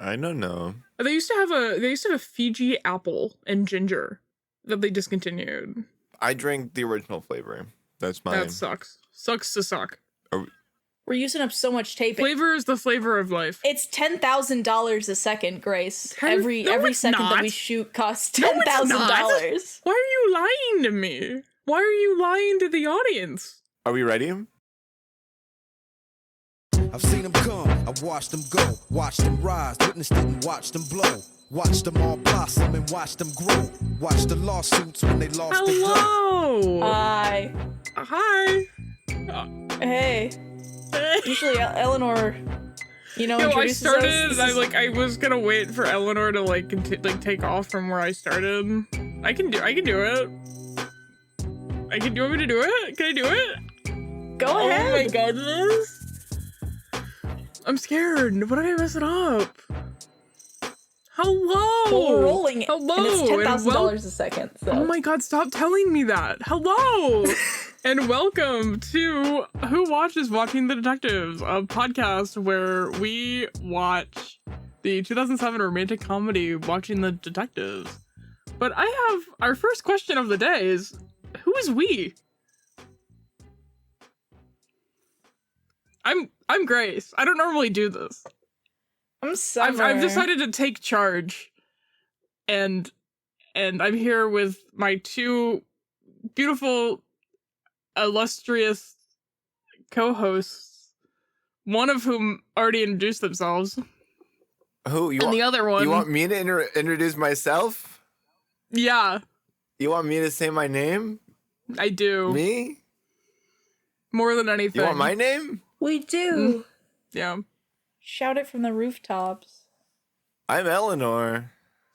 I don't know. They used to have a Fiji apple and ginger that they discontinued. I drank the original flavor. That's mine. That sucks. Sucks to suck. We're using up so much tape. Flavor is the flavor of life. It's $10,000 a second, Grace. No, Every it's second not. that we shoot costs No, it's $10,000. not. Why are you lying to me? Why are you lying to the audience? Are we ready? I've seen them come, I've watched them go, watched them rise, witnessed it and watched them blow. Watched them all blossom and watched them grow. Watched the lawsuits when they lost the dough. Hello. Hi. Hi. Hey. Usually Eleanor, I introduces started. us. I was gonna wait for Eleanor to take off from where I started. I can do it. Do you want me to do it? Can I do it? Go ahead. Oh my goodness. I'm scared. What if I mess it up? Hello. Well, we're rolling. Hello. And it's $10,000 wel- a second. So. Oh my god, stop telling me that. Hello. And welcome to Who Watches Watching the Detectives, a podcast where we watch the 2007 romantic comedy Watching the Detectives. But I have our first question of the day is, who is we? I'm Grace. I don't normally do this. I'm Summer. I've decided to take charge, and I'm here with my two beautiful, illustrious co-hosts, one of whom already introduced themselves. Who? And the other one. You want me to introduce myself? Yeah, You want me to say my name? I do. Me? More than anything. You want my name? We do. Yeah. Shout it from the rooftops. I'm Eleanor.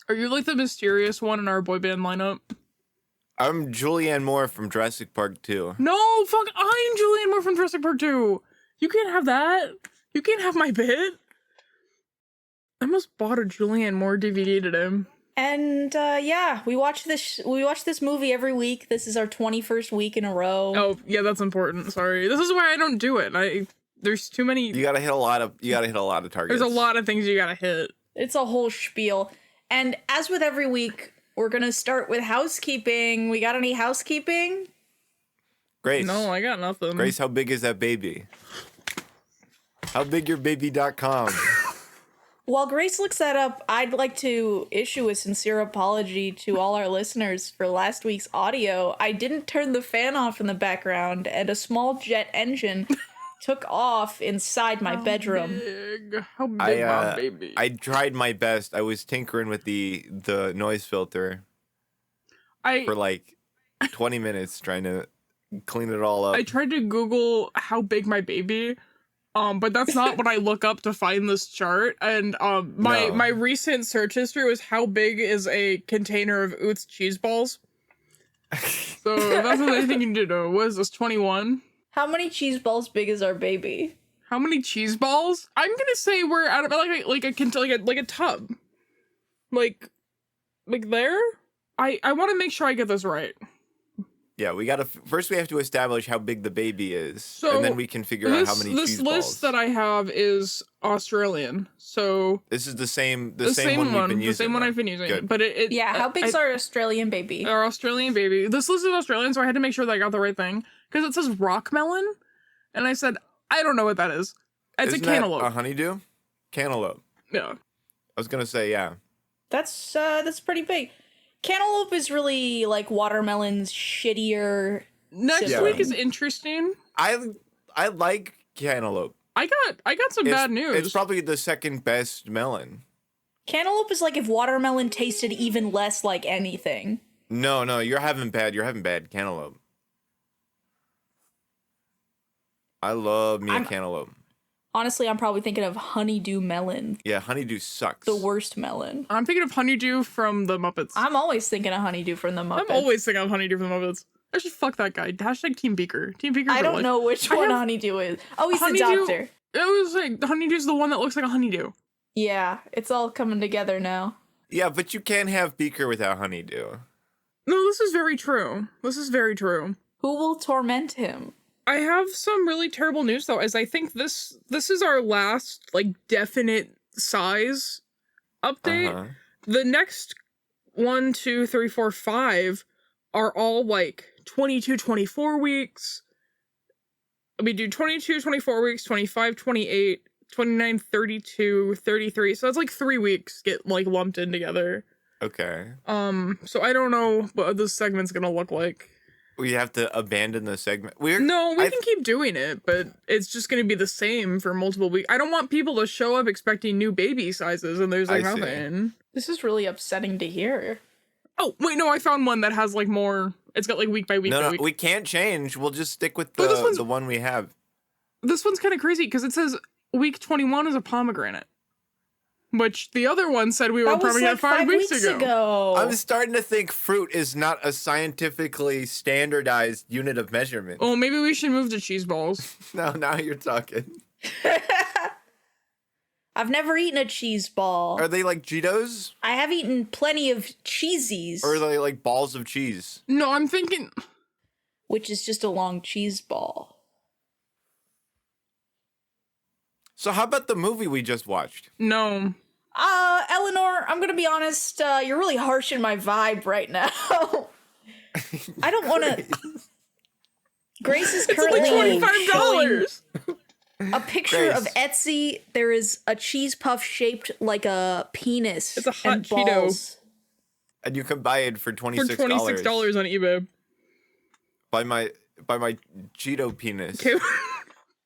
Are you like the mysterious one in our boy band lineup? I'm Julianne Moore from Jurassic Park 2. No, fuck, I'm Julianne Moore from Jurassic Park 2. You can't have that. You can't have my bit. I almost bought a Julianne Moore DVD today. And we watch this movie every week. This is our 21st week in a row. Oh, yeah, that's important. Sorry. This is why I don't do it. There's too many. You gotta hit a lot of targets. There's a lot of things you gotta hit. It's a whole spiel. And as with every week, we're gonna start with housekeeping. We got any housekeeping? Grace. No, I got nothing. Grace, how big is that baby? How big your baby.com? While Grace looks that up, I'd like to issue a sincere apology to all our listeners for last week's audio. I didn't turn the fan off in the background, and a small jet engine took off inside my bedroom. How big my baby? I tried my best. I was tinkering with the noise filter for like 20 minutes trying to clean it all up. I tried to Google how big my baby, but that's not what I look up to find this chart. And my recent search history was how big is a container of Utz cheese balls. So that's the only thing you need to know. What is this, 21? How many cheese balls big is our baby? How many cheese balls? I'm gonna say we're out of like a tub, like there. I want to make sure I get this right. Yeah, we gotta first we have to establish how big the baby is, So and then we can figure out how many cheese balls. This list that I have is Australian, so this is the same one we've been using. The same one I've been using. Good. But how big's our Australian baby? Our Australian baby. This list is Australian, so I had to make sure that I got the right thing because it says rock melon, and I said I don't know what that is. It's Isn't a cantaloupe. That a honeydew? Cantaloupe. Yeah. I was gonna say yeah. That's pretty big. Cantaloupe is really like watermelon's shittier. Next sibling. week is interesting. I like cantaloupe. I got some bad news. It's probably the second best melon. Cantaloupe is like if watermelon tasted even less like anything. No, you're having bad cantaloupe. I love me a cantaloupe. Honestly, I'm probably thinking of honeydew melon. Yeah, honeydew sucks. The worst melon. I'm thinking of honeydew from the Muppets. I'm always thinking of honeydew from the Muppets. I'm always thinking of honeydew from the Muppets. I should fuck that guy. Hashtag Team Beaker. Team Beaker. I don't know which one honeydew is. Oh, he's the doctor. It was like honeydew's the one that looks like a honeydew. Yeah, it's all coming together now. Yeah, but you can't have Beaker without honeydew. No, this is very true. This is very true. Who will torment him? I have some really terrible news though, as I think this is our last like definite size update. The next 1, 2, 3, 4, 5 are all like 22, 24 weeks. We do 22, 24 weeks, 25, 28, 29, 32, 33. So that's like 3 weeks get like lumped in together. Okay. So I don't know what this segment's gonna look like. We have to abandon the segment. We can keep doing it, but it's just gonna be the same for multiple weeks. I don't want people to show up expecting new baby sizes and there's like nothing. This is really upsetting to hear. Oh, wait, no, I found one that has like more. It's got like week by week. No, we can't change. We'll just stick with the one we have. This one's kind of crazy because it says week 21 is a pomegranate. Which the other one said we were probably like 5 weeks ago. I'm starting to think fruit is not a scientifically standardized unit of measurement. Oh, maybe we should move to cheese balls. No, now you're talking. I've never eaten a cheese ball. Are they like Cheetos? I have eaten plenty of cheesies. Or are they like balls of cheese? No, I'm thinking... Which is just a long cheese ball. So how about the movie we just watched? No. Eleanor, I'm gonna be honest, you're really harshing my vibe right now. I don't want to... Grace is currently $25. A picture of Etsy. There is a cheese puff shaped like a penis. It's a hot Cheeto. And you can buy it for $26. For $26 on eBay. By my Cheeto penis. Okay.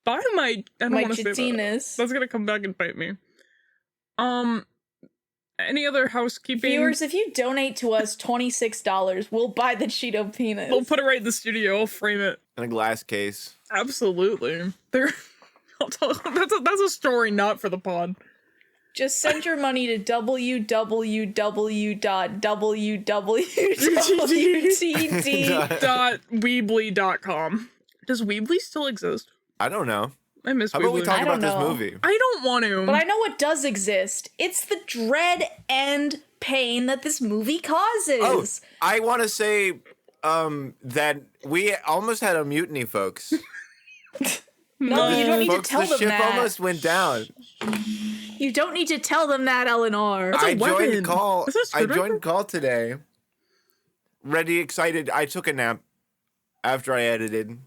Buy my... I don't want to say that. That's gonna come back and bite me. Any other housekeeping? Viewers, if you donate to us $26, we'll buy the Cheeto penis. We'll put it right in the studio. We'll frame it. In a glass case. Absolutely. That's a story not for the pod. Just send your money to www.weebly.com. Does Weebly still exist? I don't know. I miss How about we talk about this movie? I don't want to. But I know what does exist. It's the dread and pain that this movie causes. Oh, I want to say that we almost had a mutiny, folks. No, you don't need to tell them that. The ship almost went down. You don't need to tell them that, Eleanor. I joined call today. Ready, excited. I took a nap after I edited, and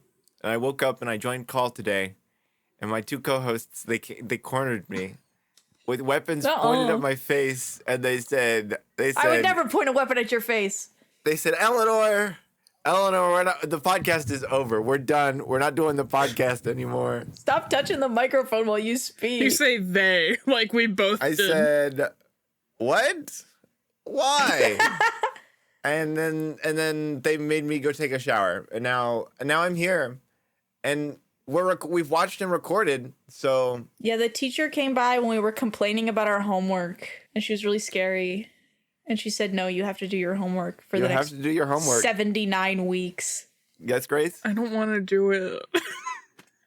I woke up and I joined call today. And my two co-hosts, they cornered me with weapons pointed at my face, and they said, I would never point a weapon at your face. They said, Eleanor, the podcast is over. We're done. We're not doing the podcast anymore. Stop touching the microphone while you speak. You say they, like we both did. I said, what? Why? and then they made me go take a shower, and now I'm here, and we've watched and recorded. So yeah, the teacher came by when we were complaining about our homework, and she was really scary. And she said, no, you have to do your homework for the next 79 weeks. Yes, Grace? I don't want to do it.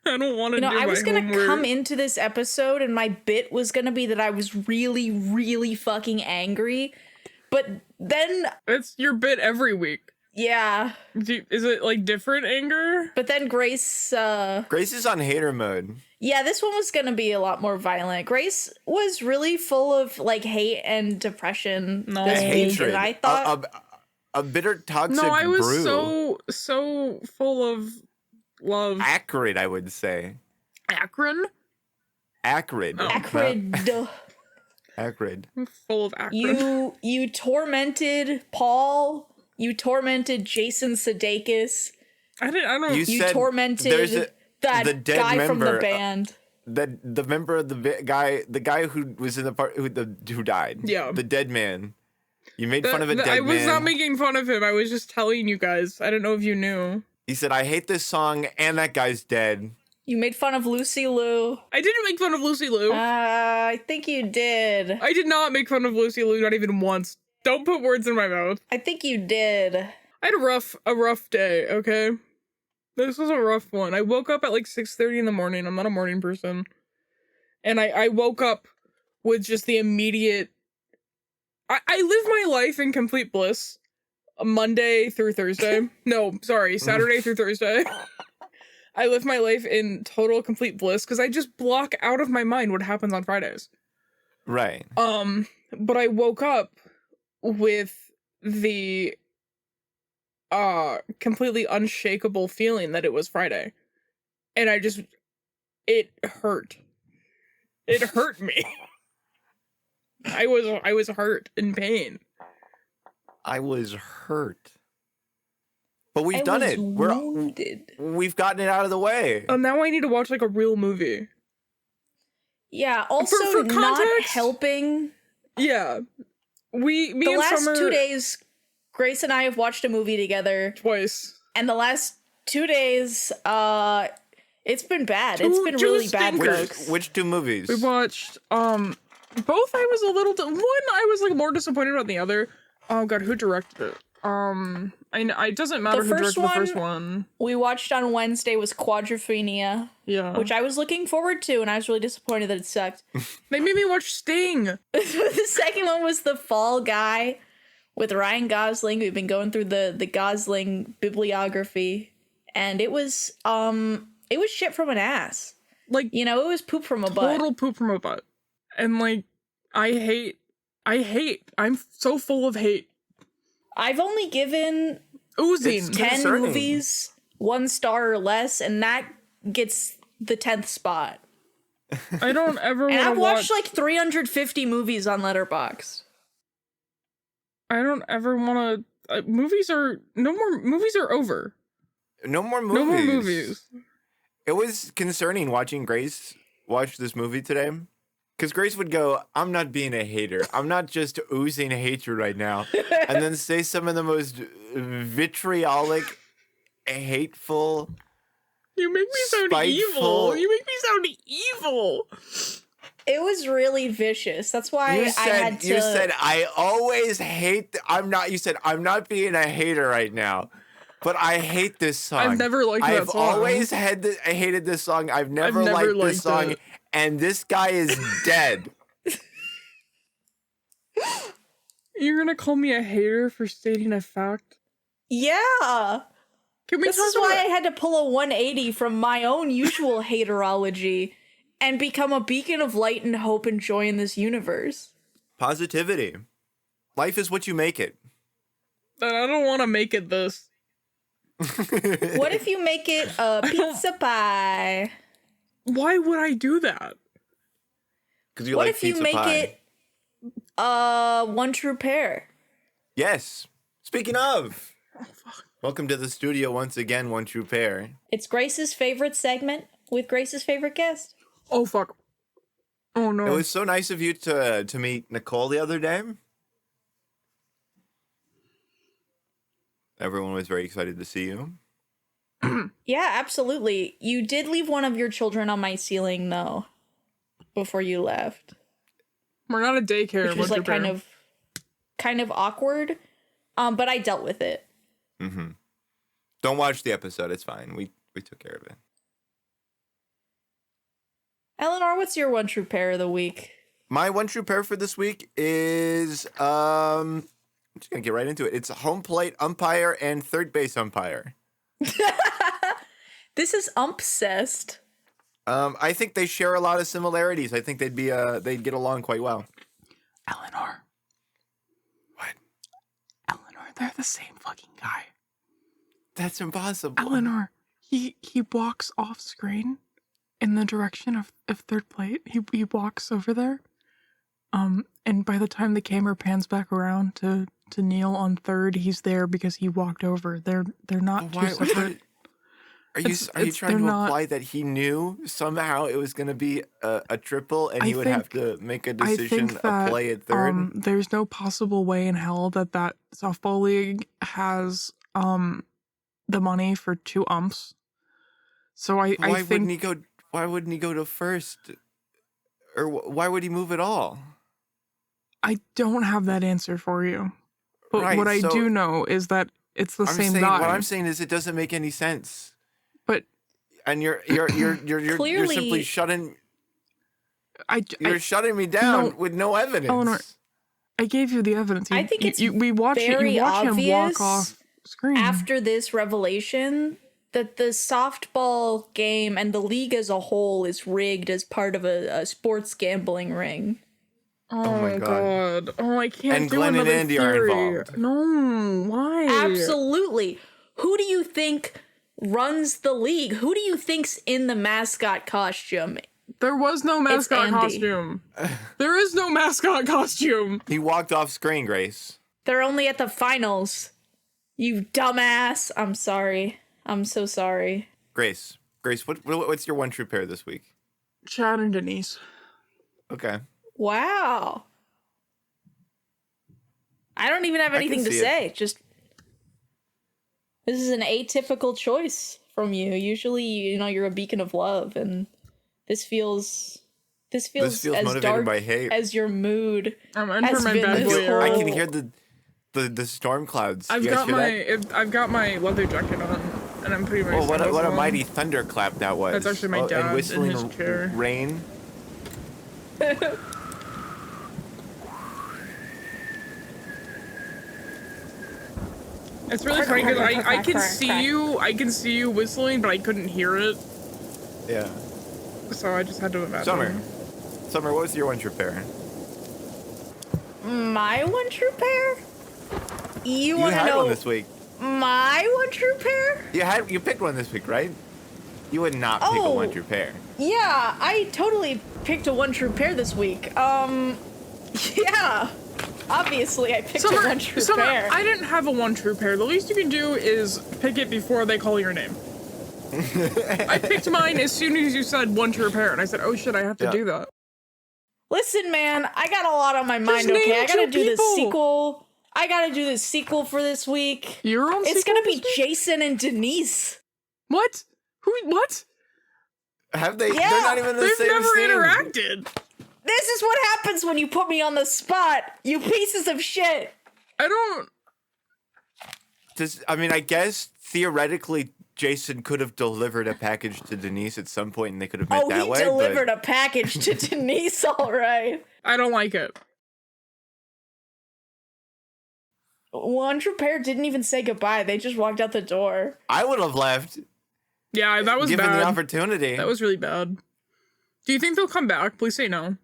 I don't want to do my homework. I was going to come into this episode and my bit was going to be that I was really, really fucking angry. But then... It's your bit every week. Yeah. Is it like different anger? But then Grace... Grace is on hater mode. Yeah, this one was going to be a lot more violent. Grace was really full of like hate and depression this week, and I thought a bitter toxic brew. No, I was brew. so full of love. Acrid, I would say. Acrid? Acrid. Oh. Acrid. Acrid. I'm full of acrid. You tormented Paul. You tormented Jason Sudeikis. I don't. You tormented the guy from the band. The member of the guy who was in the part who died. Yeah. The dead man. You made fun of a dead man. I was not making fun of him. I was just telling you guys. I don't know if you knew. He said, I hate this song and that guy's dead. You made fun of Lucy Liu. I didn't make fun of Lucy Liu. I think you did. I did not make fun of Lucy Liu, not even once. Don't put words in my mouth. I think you did. I had a rough day, okay? This was a rough one. I woke up at like 6:30 in the morning. I'm not a morning person. And I woke up with just the immediate... I live my life in complete bliss. Monday through Thursday. No, sorry, Saturday through Thursday. I live my life in total complete bliss because I just block out of my mind what happens on Fridays. Right. But I woke up with the completely unshakable feeling that it was Friday. And it hurt. It hurt me. I was hurt in pain. I was hurt. But we've done it. We've gotten it out of the way. Now I need to watch like a real movie. Yeah, also for not context, helping. Yeah. Me The and last Summer 2 days, Grace and I have watched a movie together. twice. And the last 2 days, it's been bad. It's been really bad, folks. Which two movies? We watched both. I was a little one I was like more disappointed about than the other. Oh god, who directed it? It doesn't matter who directed the first one. We watched on Wednesday was Quadrophenia. Yeah. Which I was looking forward to, and I was really disappointed that it sucked. They made me watch Sting. The second one was The Fall Guy with Ryan Gosling. We've been going through the Gosling bibliography, and it was shit from an ass. Like, you know, it was poop from a butt. Total poop from a butt. And like, I hate. I'm so full of hate. I've only given oozing 10 movies 1 star or less, and that gets the 10th spot. I don't ever want to And I've watched like 350 movies on Letterboxd. I don't ever want to. Movies are over. No more movies. No more movies. It was concerning watching Grace watch this movie today. Because Grace would go, I'm not being a hater. I'm not just oozing hatred right now. And then say some of the most vitriolic, hateful. You make me sound evil. You make me sound evil. It was really vicious. That's why I had to. You said, I always hate. You said, I'm not being a hater right now. But I hate this song. I've never liked that song. I've always I hated this song. I've never liked this song. And this guy is dead. You're gonna call me a hater for stating a fact? Yeah. This is why I had to pull a 180 from my own usual haterology and become a beacon of light and hope and joy in this universe. Positivity. Life is what you make it. But I don't want to make it this. What if you make it a pizza pie? Why would I do that? Because you like pizza pie. What if you make it One True Pair? Yes. Speaking of, welcome to the studio once again, One True Pair. It's Grace's favorite segment with Grace's favorite guest. Oh, fuck. Oh, no. It was so nice of you to meet Nicole the other day. Everyone was very excited to see you. Yeah, absolutely. You did leave one of your children on my ceiling, though, before you left. We're not a daycare. Which was like kind of awkward, but I dealt with it. Mm-hmm. Don't watch the episode. It's fine. We took care of it. Eleanor, what's your one true pair of the week? My one true pair for this week is I'm just gonna get right into it. It's home plate umpire and third base umpire. This is umpcest. I think they share a lot of similarities. I think they'd get along quite well. Eleanor. What? Eleanor, they're the same fucking guy. That's impossible. Eleanor, he walks off screen in the direction of third plate. He walks over there. And by the time the camera pans back around to Neil on third, he's there because he walked over. They're not two separate. Are you trying to imply that he knew somehow it was going to be a triple and he would have to make a decision of play at third? There's no possible way in hell that softball league has the money for 2 umps. So I think why wouldn't he go to first? Or why would he move at all? I don't have that answer for you. But what I do know is that it's the same guy. What I'm saying is it doesn't make any sense. But you're simply shutting shutting me down with no evidence. Eleanor, I gave you the evidence. I think it's we watch him walk off screen after this revelation that the softball game and the league as a whole is rigged as part of a sports gambling ring. Oh my God. Oh, I can't And do Glenn and another Andy are theory. involved. No, why? Absolutely. Who do you think runs the league? Who do you think's in the mascot costume? There was no mascot Andy. costume. There is no mascot costume. He walked off screen, Grace. They're only at the finals. You dumbass. I'm sorry. I'm so sorry. Grace, what's your one true pair this week? Chad and Denise. Okay. Wow. I don't even have I can anything to see it. say. Just this is an atypical choice from you. Usually, you're a beacon of love, and this feels as motivated dark by hate. as your mood. I'm entering has my been bad this boy whole- I era. can hear the storm clouds. I've You guys got hear that? I've got my leather jacket on, and I'm pretty much. Oh, what a mighty thunderclap that was. That's actually my dad and whistling in his chair. rain. It's really funny because I can see you whistling, but I couldn't hear it, Yeah. so I just had to imagine. Summer, what was your one true pair? My one true pair? You You want to had know one this week. my one true pair? You picked one this week, right? You would not pick a Oh. one true pair. Yeah, I totally picked a one true pair this week. Yeah. Obviously, I picked a one true pair. I didn't have a one true pair. The least you can do is pick it before they call your name. I picked mine as soon as you said one true pair, and I said, "Oh shit, I have to Yeah. do that." Listen, man, I got a lot on my mind, name okay? I gotta two do this people. sequel. I gotta do this sequel for this week. Your own. It's gonna be Jason and Denise. What? Who? What? Have they? Yeah, They're not even the They've same never scene. interacted. This is what happens when you put me on the spot, you pieces of shit. I don't. I guess theoretically, Jason could have delivered a package to Denise at some point, and they could have met Oh, that he way. delivered a package to Denise, all right. I don't like it. One true pair didn't even say goodbye. They just walked out the door. I would have left, Yeah, that was given bad. the opportunity. That was really bad. Do you think they'll come back? Please say no.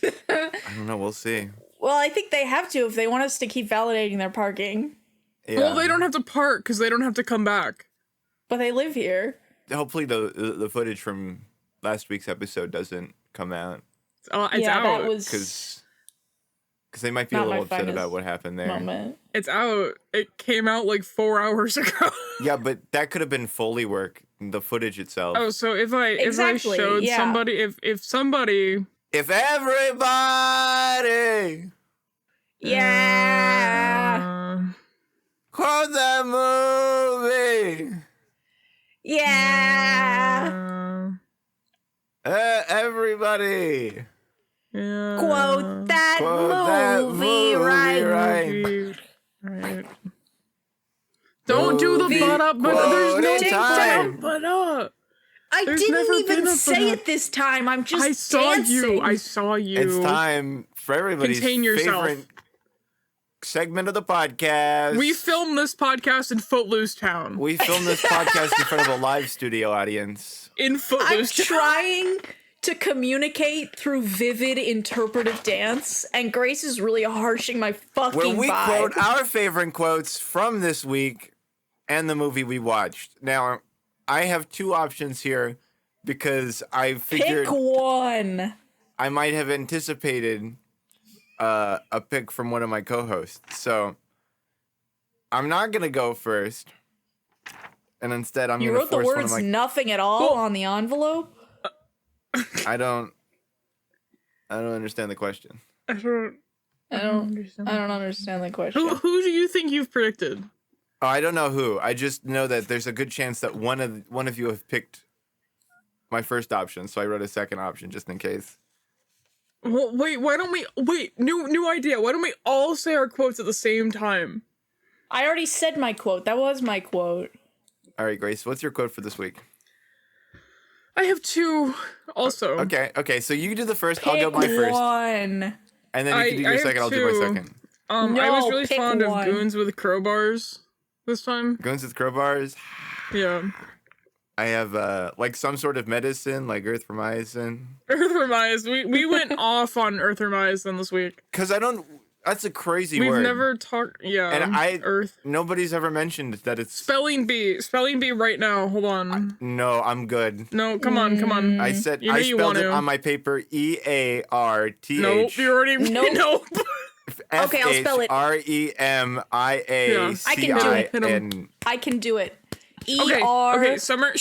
I don't know. We'll see. Well, I think they have to if they want us to keep validating their parking. Yeah. Well, they don't have to park because they don't have to come back. But they live here. Hopefully, the footage from last week's episode doesn't come out It's yeah, out. that was because they might be Not a little my upset finest about what happened there. moment. It's out. It came out like 4 hours ago. Yeah, but that could have been Foley work. The footage itself. Oh, so if I Exactly, showed yeah. somebody, if somebody, If everybody Yeah. quote that movie, Yeah. everybody yeah, Quote that quote that movie, right? right. Don't do the Movie butt up, but there's no quoting time. butt up. I There's didn't never even been a say banana. it this time. I'm just I saw dancing. you. I saw you. It's time for everybody's Contain yourself. favorite segment of the podcast. We filmed this podcast in Footloose Town. We filmed this podcast in front of a live studio audience. In I'm Footloose Town. trying to communicate through vivid interpretive dance, and Grace is really harshing my fucking Where we vibe. quote our favorite quotes from this week and the movie we watched. Now, I have two options here because I figured Pick one. I might have anticipated a pick from one of my co-hosts. So I'm not going to go first. And instead, I'm You going to wrote the force one of words my... nothing at all on the envelope? I don't understand the question. I don't understand. I don't understand the question. Who do you think you've predicted? Oh, I don't know who. I just know that there's a good chance that one of you have picked my first option, so I wrote a second option just in case. Well, wait, why don't we... Wait, new idea. Why don't we all say our quotes at the same time? I already said my quote. That was my quote. All right, Grace, what's your quote for this week? I have two also. Okay, so you do the first, Pick I'll go my first. one. And then you can do your I have second, I'll do my two. second. I No, was really pick fond one. of Goons with Crowbars this time. Guns with crowbars. Yeah. I have like some sort of medicine, like erythromycin. Erythromycin. We went off on erythromycin this week. Because I don't. That's a crazy We've word. never talked. Yeah. And Earth. Nobody's ever mentioned that it's Spelling bee. Spelling bee right now. Hold on. No, I'm good. No, come on. I said You know I you spelled want it to. on my paper EARTH. Nope. You already. Nope. Nope. Okay, I'll spell it. FHREMIACIN. I can do it. Okay. E-R. Okay. Summer.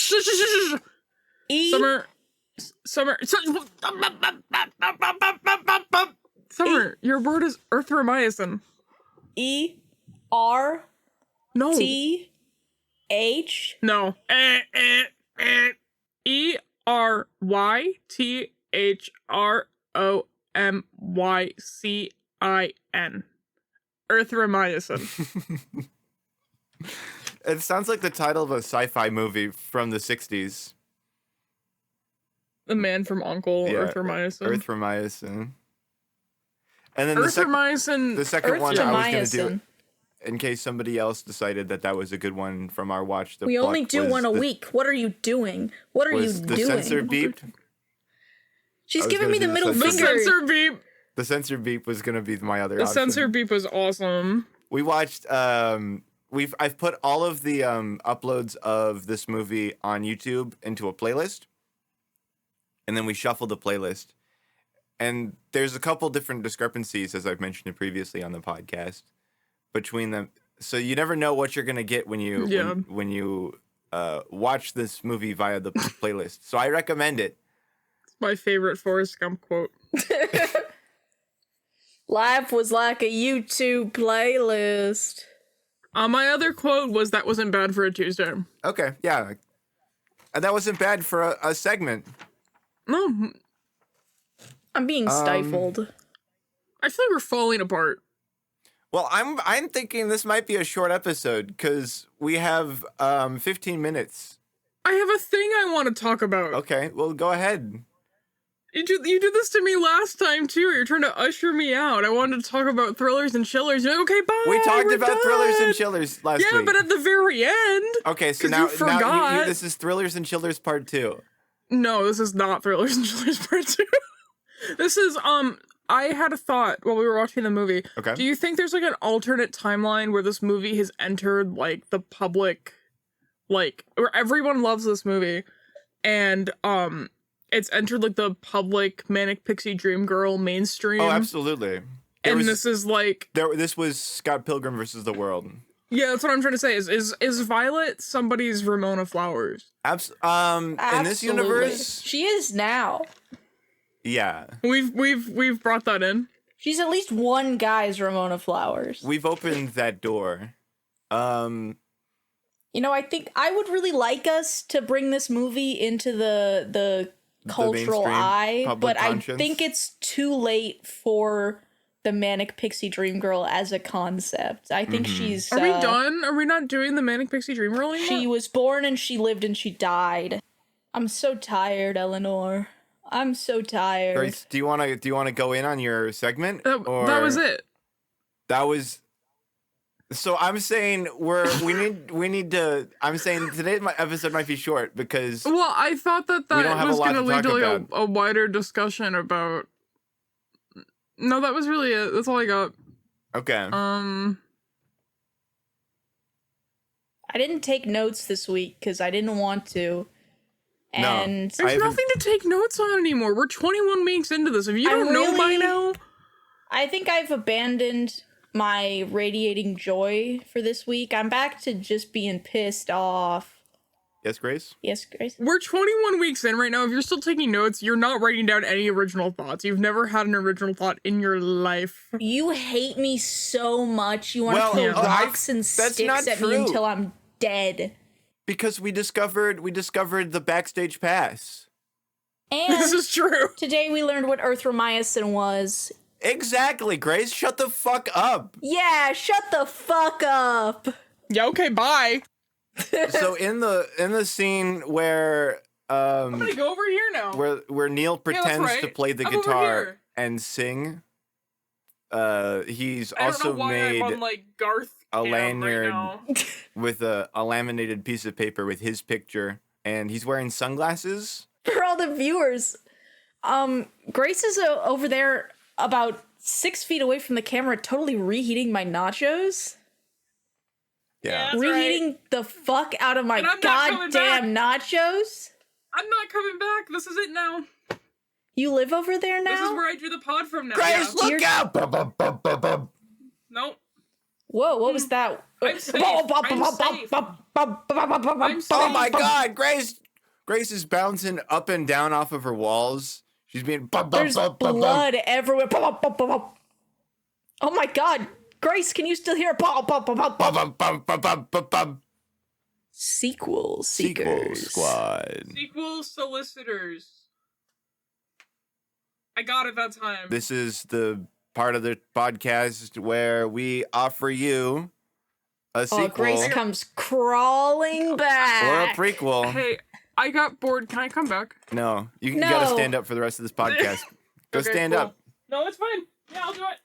E. Summer. Summer. Your word is erythromycin. E-R. No. T-H. No. ERYTHROMYCIN. Erythromycin. It sounds like the title of a sci-fi movie from the 60s. The Man from U.N.C.L.E. Yeah, Erythromycin. Erythromycin. And then Erythromycin. the second one I was going to do, Erythromycin. in case somebody else decided that was a good one from our watch. We only do one a week. What are you doing? What are you Was the doing? censor beep? She's I was giving gonna me the do the middle censor- The finger. censor beep. The censor beep was going to be my other The option. censor beep was awesome. We watched. I've put all of the uploads of this movie on YouTube into a playlist, and then we shuffled the playlist. And there's a couple different discrepancies, as I've mentioned previously on the podcast, between them. So you never know what you're gonna get when you when you watch this movie via the playlist. So I recommend it. It's my favorite Forrest Gump quote. Life was like a YouTube playlist. My other quote was that wasn't bad for a Tuesday. Okay, yeah, and that wasn't bad for a segment. No, I'm being stifled. I feel like we're falling apart. Well, I'm thinking this might be a short episode because we have 15 minutes. I have a thing I want to talk about. Okay, well, go ahead. You did this to me last time too. You're trying to usher me out. I wanted to talk about thrillers and chillers. You're like, okay, bye. We talked we're about done. thrillers and chillers last week. Yeah, but at the very end. Okay, so 'cause now you forgot. this is thrillers and chillers part 2. No, this is not thrillers and chillers part 2. This is I had a thought while we were watching the movie. Okay. Do you think there's like an alternate timeline where this movie has entered like the public, like where everyone loves this movie, and it's entered like the public Manic Pixie Dream Girl mainstream? Oh, absolutely. This is like this was Scott Pilgrim versus the World. yeah, that's what I'm trying to say. Is Violet somebody's Ramona Flowers? In this universe, She is now. yeah, We've brought that in. She's at least one guy's Ramona Flowers. we've opened that door. You know, I think I would really like us to bring this movie into the cultural mainstream eye, public but conscience. I think it's too late for the Manic Pixie Dream Girl as a concept. I think she's Are we done? Are we not doing the Manic Pixie Dream Girl anymore? She was born and she lived and she died. I'm so tired, Eleanor. I'm so tired. Grace, do you want to go in on your segment? That was it. That was. So I'm saying we need to. I'm saying today's episode might be short because Well, I thought that don't have was a lot going to to lead to talk like about. a wider discussion about. No, that was really it. That's all I got. okay. I didn't take notes this week because I didn't want to. And There's haven't- nothing to take notes on anymore. We're 21 weeks into this. If you I don't know by really- now, I think I've abandoned my radiating joy for this week. I'm back to just being pissed off. Yes, Grace. Yes, Grace? we're 21 weeks in right now. If you're still taking notes, you're not writing down any original thoughts. You've never had an original thought in your life. You hate me so much. You want Well, to throw yeah. rocks and That's sticks not at me true. until I'm dead. Because we discovered the backstage pass. This And is true. today we learned what erythromycin was. Exactly, Grace. Shut the fuck up. Yeah, shut the fuck up. Yeah, okay, bye. So in the scene where I'm gonna go over here now. where Neil pretends right. to play the I'm over guitar here. and sing, he's I don't also know why made I'm on like Garth a cam lanyard right now. with a laminated piece of paper with his picture and he's wearing sunglasses. For all the viewers, Grace is over there about 6 feet away from the camera, totally reheating my nachos. Yeah. That's Reheating the fuck out of my And I'm not coming goddamn nachos. I'm not coming back. This is it now. You live over there now? This is where I do the pod from now. Grace, Yeah. look out! Bum, bum, bum, bum, bum. Nope. Whoa, what was that? I'm safe. I'm safe. I'm safe. Oh my God, Grace! Grace is bouncing up and down off of her walls. She's being bum, bum, There's bum, bum, bum. blood everywhere. Oh my God, Grace, can you still hear? Bum, bum, bum, bum, bum, bum, bum. Sequel Sequel seekers. Squad. Sequel solicitors. I got it that time. This is the part of the podcast where we offer you a sequel Grace comes crawling or a back. prequel. Hey, I got bored. Can I come back? No, you No. gotta stand up for the rest of this podcast. Go Okay, stand cool. up. No, it's fine. Yeah, I'll do it.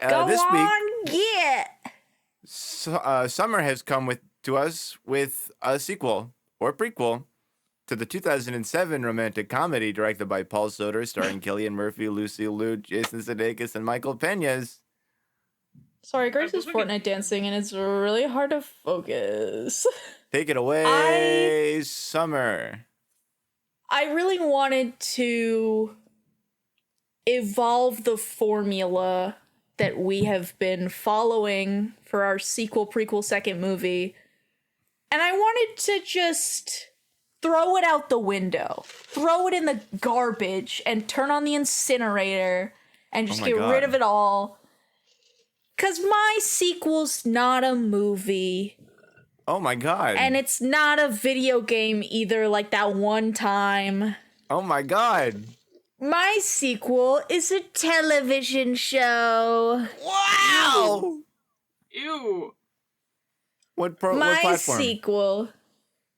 Go This on, get. week, Summer has come to us with a sequel or prequel to the 2007 romantic comedy directed by Paul Soter, starring Cillian Murphy, Lucy Liu, Jason Sudeikis, and Michael Peñas. Sorry, Grace I is was looking- Fortnite dancing, and it's really hard to focus. Take it away, Summer. I really wanted to evolve the formula that we have been following for our sequel, prequel, second movie. And I wanted to just throw it out the window, throw it in the garbage, and turn on the incinerator and just Oh my get God. rid of it all. Because my sequel's not a movie. Oh my God. And it's not a video game either, like that one time. Oh my God. My sequel is a television show. Wow. Ew. What My platform? sequel.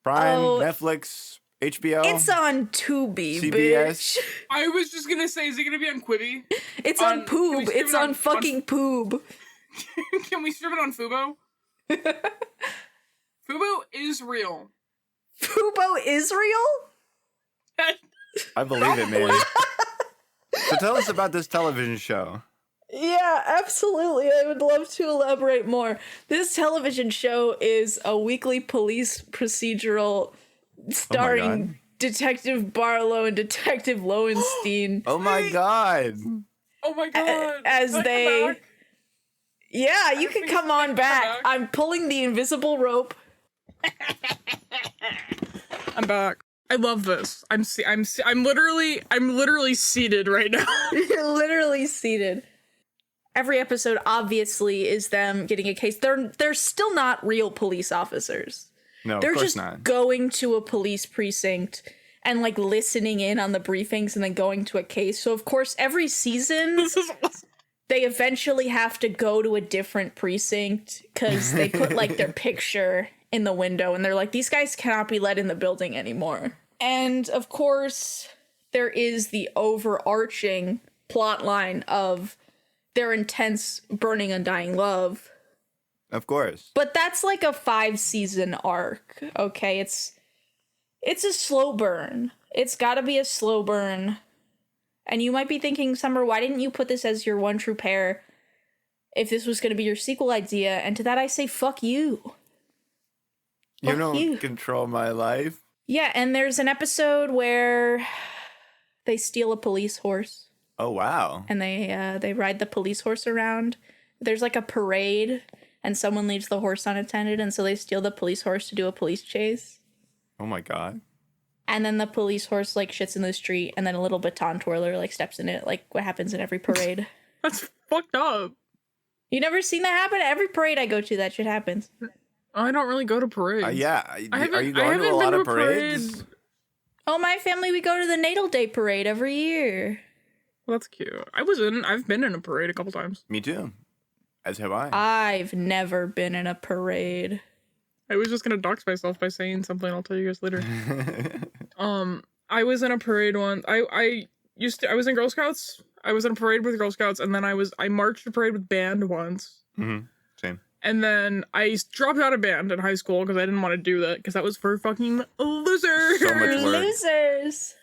Prime, Oh. Netflix, HBO. It's on Tubi, CBS. bitch. I was just gonna say, is it gonna be on Quibi? It's on Can we Poob. stream It's it on fucking Poob. Can we stream it on Fubo? Fubo is real. Fubo Israel? I believe it, man. So tell us about this television show. Yeah, absolutely. I would love to elaborate more. This television show is a weekly police procedural starring God. Detective Barlow and Detective Lowenstein. Oh my God. Oh my god. As Can I come they- back? Yeah, you can think come so. on Come back. back. I'm pulling the invisible rope. I'm back. I love this. I'm literally seated right now. You're literally seated. Every episode obviously is them getting a case. They're still not real police officers. No, of They're course just not. going to a police precinct and like listening in on the briefings and then going to a case. So of course every season This is awesome. they eventually have to go to a different precinct because they put like their picture in the window and they're like, these guys cannot be let in the building anymore. And of course, there is the overarching plot line of their intense burning undying love. Of course. But that's like a 5-season arc, okay? It's a slow burn. It's gotta be a slow burn. And you might be thinking, Summer, why didn't you put this as your one true pair if this was gonna be your sequel idea? And to that I say, fuck you. You Fuck don't you. control my life. Yeah, and there's an episode where they steal a police horse Oh, wow. and they ride the police horse around. There's like a parade and someone leaves the horse unattended, and so they steal the police horse to do a police chase. Oh my God. And then the police horse like shits in the street, and then a little baton twirler like steps in it, like what happens in every parade. That's fucked up. You never seen that happen? At every parade I go to, that shit happens. I don't really go to parades. Yeah. I Are haven't- you I going to haven't a lot been of to a parade. parades? Oh, my family, we go to the Natal Day parade every year. Well, that's cute. I've been in a parade a couple times. Me too. As have I. I've never been in a parade. I was just gonna dox myself by saying something. I'll tell you guys later. I was in a parade once. I was in Girl Scouts. I was in a parade with Girl Scouts, and then I marched a parade with band once. Mm-hmm. Same. And then I dropped out of band in high school because I didn't want to do that because that was for fucking losers. So much work. Losers.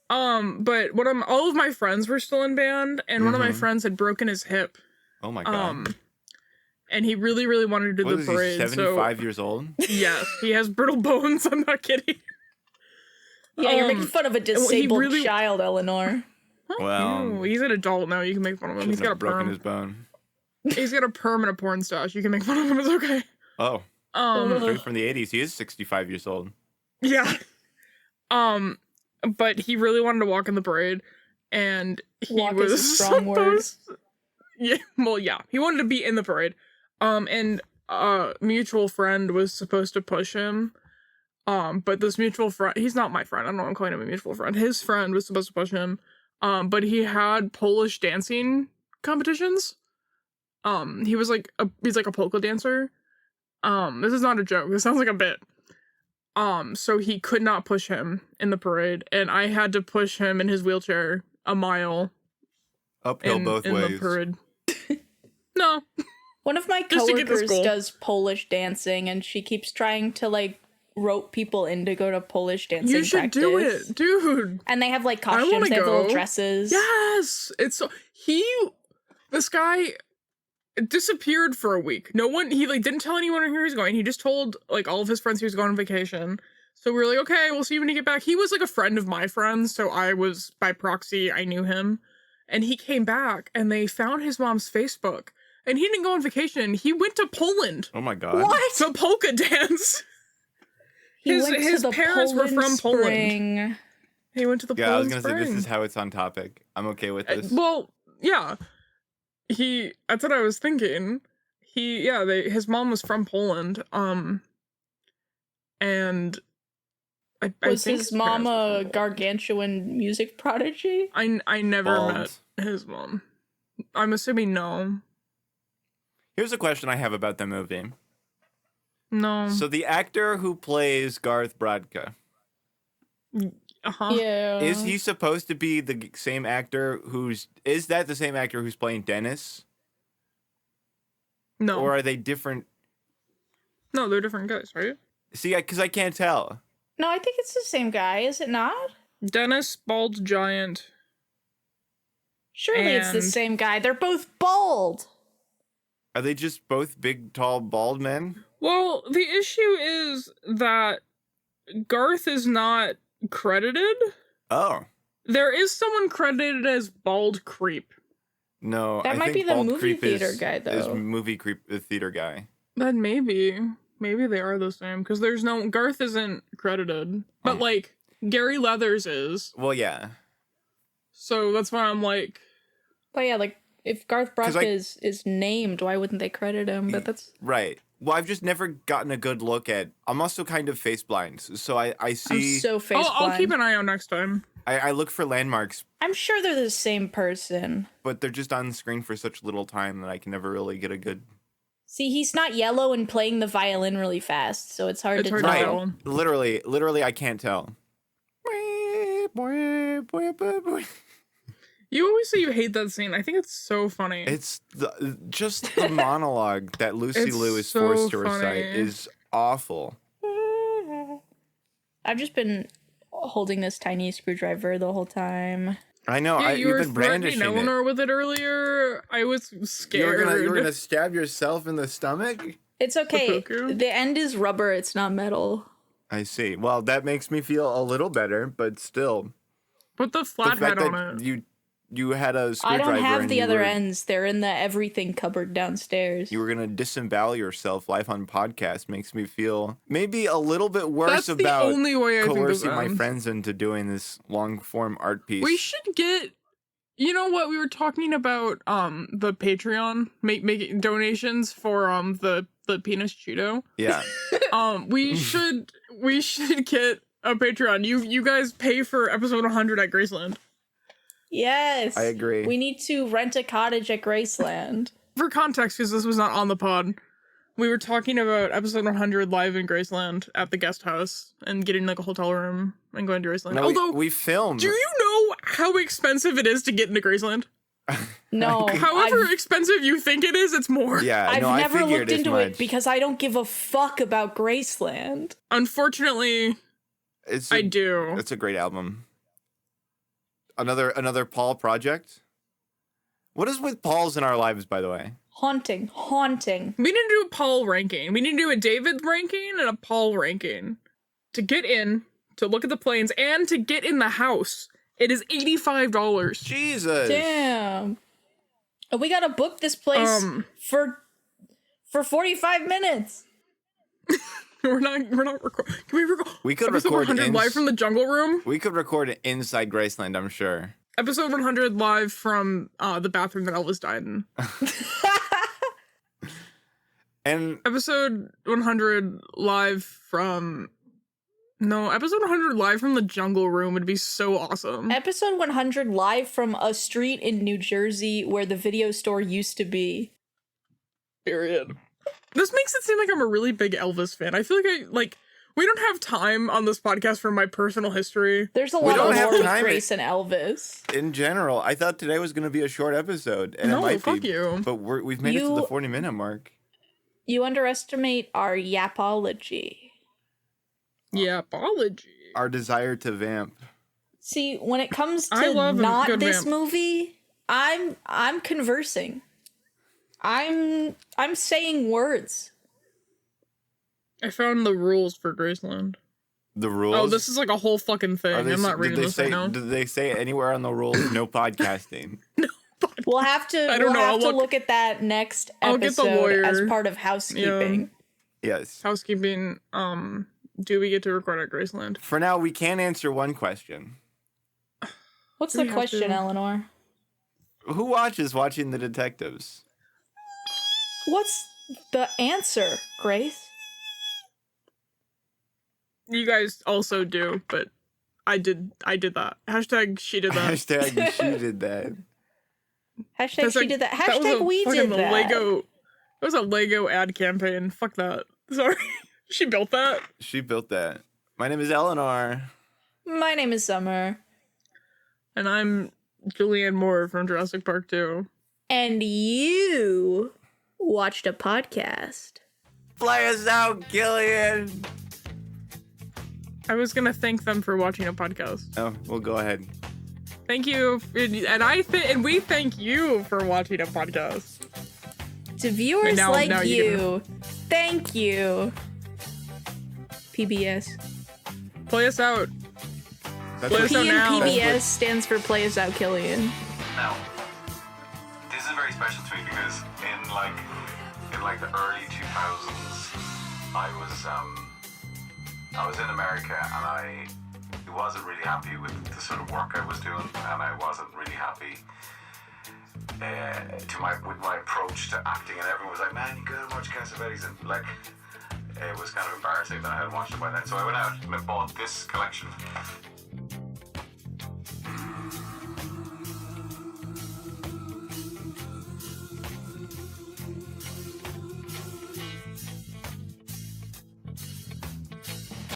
But all of my friends were still in band, and one of my friends had broken his hip. Oh my god. And he really, really wanted to do the parade. He 75 years old? Yes, he has brittle bones. I'm not kidding. Yeah, you're making fun of a disabled child, Eleanor. Well, he's an adult now. You can make fun of him. He's got a broken perm. his bone. He's got a perm and a porn stash. You can make fun of him. It's okay. Oh. Straight from the 80s. He is 65 years old. Yeah. But he really wanted to walk in the parade, and he was is a strong word. Yeah. Well, yeah. He wanted to be in the parade. And a mutual friend was supposed to push him. But this mutual friend, he's not my friend. I don't know why I'm calling him a mutual friend. His friend was supposed to push him. But he had Polish dancing competitions. He's like a polka dancer. This is not a joke. This sounds like a bit. So he could not push him in the parade, and I had to push him in his wheelchair a mile. Uphill both ways. In the parade. No. One of my coworkers does Polish dancing, and she keeps trying to like rope people in to go to Polish dancing. You should do it, dude. And they have like costumes, they have little dresses. Yes, this guy disappeared for a week. No one, he like didn't tell anyone where he was going. He just told like all of his friends he was going on vacation. So we were like, okay, we'll see you when you get back. He was like a friend of my friends, so I was by proxy, I knew him. And he came back, and they found his mom's Facebook. And he didn't go on vacation. He went to Poland. Oh my god. What? To polka dance. His parents were from Poland. He went to the Poland Spring. Yeah, I was gonna say, this is how it's on topic. I'm okay with this. Well, yeah. That's what I was thinking. His mom was from Poland. And I was think his mom a gargantuan music prodigy? I never met his mom. I'm assuming no. Here's a question I have about the movie. No. So the actor who plays Garth Brodka, yeah, is he supposed to be the same actor is that the same actor who's playing Dennis? No. Or are they different? No, they're different guys, right? See, because I can't tell. No, I think it's the same guy, is it not? Dennis, bald giant. Surely it's the same guy. They're both bald. Are they just both big, tall, bald men? Well, the issue is that Garth is not credited. Oh. There is someone credited as Bald Creep. No, that might be the movie theater guy, though. Is movie creep the theater guy? Then maybe they are the same because there's no Garth isn't credited, but like Gary Leathers is. Well, yeah. So that's why I'm like. But yeah, like if Garth Brodka is named, why wouldn't they credit him? But that's right. Well, I've just never gotten a good look at. I'm also kind of face blind, so I see. I'm so face blind. I'll keep an eye out next time. I look for landmarks. I'm sure they're the same person, but they're just on screen for such little time that I can never really get a good. See, he's not yellow and playing the violin really fast, so it's hard to tell. Right. Literally, I can't tell. You always say you hate that scene. I think it's so funny. It's just the monologue that Lucy Liu is forced to recite is awful. I've just been holding this tiny screwdriver the whole time. I know. Yeah, you were been brandishing Eleanor with it earlier. I was scared. You were gonna stab yourself in the stomach? It's okay. The end is rubber. It's not metal. I see. Well, that makes me feel a little better, but still. Put the flathead on it. You had a screwdriver. I don't have the other ends. They're in the everything cupboard downstairs. You were going to disembowel yourself live on podcast. Makes me feel maybe a little bit worse about only way I coercing my friends into doing this long form art piece. We should get, you know what, we were talking about the Patreon, making donations for the penis Cheeto. Yeah. We should get a Patreon. You guys pay for episode 100 at Graceland. Yes. I agree. We need to rent a cottage at Graceland. For context, because this was not on the pod, we were talking about episode 100 live in Graceland at the guest house and getting like a hotel room and going to Graceland. No, although we filmed. Do you know how expensive it is to get into Graceland? No. However expensive you think it is, it's more. Yeah, I've no, never I figured looked as into much. it because I don't give a fuck about Graceland. Unfortunately, I do. It's a great album. Another Paul project. What is with Pauls in our lives, by the way? Haunting. We need to do a Paul ranking. We need to do a David ranking and a Paul ranking. To get in, to look at the planes, and to get in the house. It is $85. Jesus. Damn. We gotta book this place for 45 minutes. We're not recording. Can we record? We could Episode record 100 live from the Jungle Room. We could record it inside Graceland, I'm sure. Episode 100 live from the bathroom that Elvis died in. And Episode 100 live from... No, episode 100 live from the Jungle Room would be so awesome. Episode 100 live from a street in New Jersey where the video store used to be. Period. This makes it seem like I'm a really big Elvis fan. I feel like we don't have time on this podcast for my personal history. There's a lot don't of have lore with time. Grace and Elvis. in general, I thought today was going to be a short episode. And No, it might fuck be, you. But we've made it to the 40-minute mark. You underestimate our yapology. Yapology. Our desire to vamp. See, when it comes I to love a not good this vamp. movie, I'm conversing. I'm saying words. I found the rules for Graceland. The rules. Oh, this is like a whole fucking thing. I'm not reading this right now. Did they say anywhere on the rules no podcasting? We'll have to. I don't know, I'll look at that next I'll get the episode lawyer. as part of housekeeping. Yes. Housekeeping. Do we get to record at Graceland? For now, we can answer one question. What's Do the we have question, to? Eleanor? Who watches Watching the Detectives? What's the answer, Grace? You guys also do, but I did that. Hashtag she did that. Hashtag she did that. Hashtag she did that. was Hashtag a we fucking did that. Lego. It was a Lego ad campaign. Fuck that. Sorry. She built that. She built that. My name is Eleanor. My name is Summer. And I'm Julianne Moore from Jurassic Park 2. And you watched a podcast. Play us out, Gillian. I was gonna thank them for watching a podcast. Oh, well, go ahead. Thank you, and we thank you for watching a podcast. To viewers Now like you you, thank you. PBS. Play us out. That's Play what- us out now. PBS stands for Play Us Out Killian. Now, this is very special to me because in like the early 2000s, I was in America and I wasn't really happy with the sort of work I was doing, and I wasn't really happy with my approach to acting, and everyone was like, "Man, you gotta watch Cassavetes," and like it was kind of embarrassing that I hadn't watched it by then. So I went out and I bought this collection